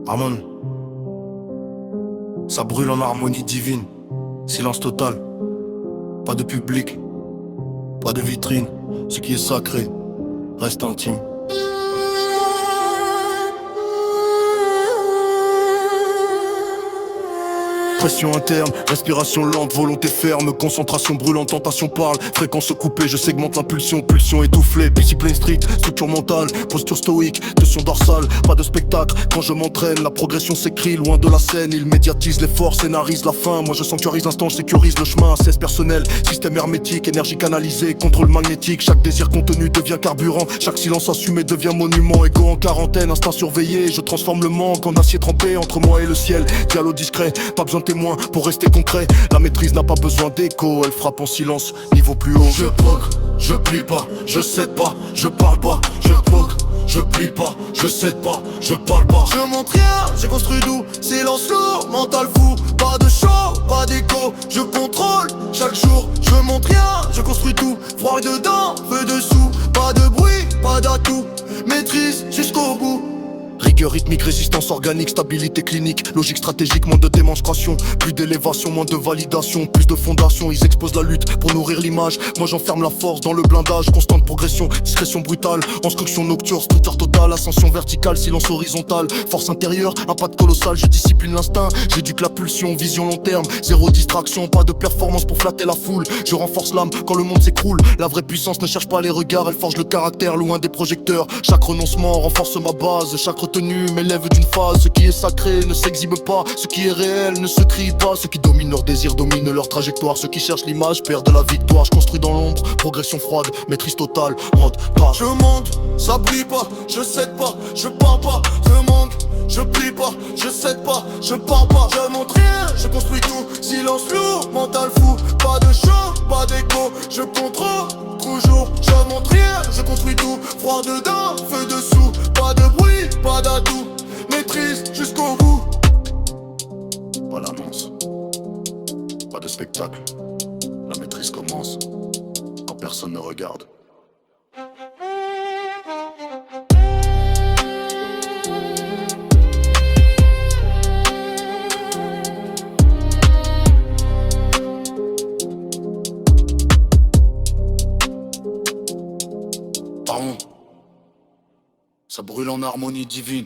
Ramon, ça brûle en harmonie divine. Silence total, pas de public, pas de vitrine. Ce qui est sacré reste intime. Pression interne, respiration lente, volonté ferme, concentration brûlante, tentation parle, fréquence coupée, je segmente l'impulsion, pulsion étoufflée, discipline stricte, structure mentale, posture stoïque, tension dorsale, pas de spectacle, quand je m'entraîne, la progression s'écrit loin de la scène, il médiatise l'effort, scénarise la fin, moi je sanctuarise l'instant, je sécurise le chemin, cesse personnel, système hermétique, énergie canalisée, contrôle magnétique, chaque désir contenu devient carburant, chaque silence assumé devient monument, égo en quarantaine, instinct surveillé, je transforme le manque en acier trempé entre moi et le ciel, dialogue discret, pas besoin de témoins pour rester concret, la maîtrise n'a pas besoin d'écho, elle frappe en silence, niveau plus haut. Je poque, je plie pas, je cède pas, je parle pas, je poque, je plie pas, je cède pas, je parle pas. Je montre rien, j'ai construit d'où, silence lourd, mental fou, pas de show, pas d'écho, je contrôle chaque jour. Je montre rien, je construis tout, froid dedans, feu dessous, pas de bruit, pas d'atout, maîtrise jusqu'au bout. Rigueur rythmique, résistance organique, stabilité clinique, logique stratégique, moins de démonstration, plus d'élévation, moins de validation, plus de fondation, ils exposent la lutte pour nourrir l'image, moi j'enferme la force dans le blindage, constante progression, discrétion brutale, instruction nocturne, structure totale, ascension verticale, silence horizontal, force intérieure, impact colossal, je discipline l'instinct, j'éduque la pulsion, vision long terme, zéro distraction, pas de performance pour flatter la foule, je renforce l'âme quand le monde s'écroule, la vraie puissance ne cherche pas les regards, elle forge le caractère loin des projecteurs, chaque renoncement renforce ma base, chaque retenue m'élève d'une phase, ce qui est sacré ne s'exhibe pas, ce qui est réel ne se crie pas, ceux qui dominent leur désir dominent leur trajectoire, ceux qui cherchent l'image perdent la victoire, je construis dans l'ombre, progression froide, maîtrise totale, mode pas. Je monte, ça brille pas, je cède pas, je parle pas, je monte, je plie pas, je cède pas, je parle pas. Je montre rien, je construis tout, silence lourd, mental fou, pas de show, pas d'écho, je contrôle toujours. Je montre rien, je construis tout, froid dedans, feu dessous, pas de bruit, pas d'atout, maîtrise jusqu'au bout. Pas d'annonce, pas de spectacle, la maîtrise commence quand personne ne regarde. Pardon, ça brûle en harmonie divine.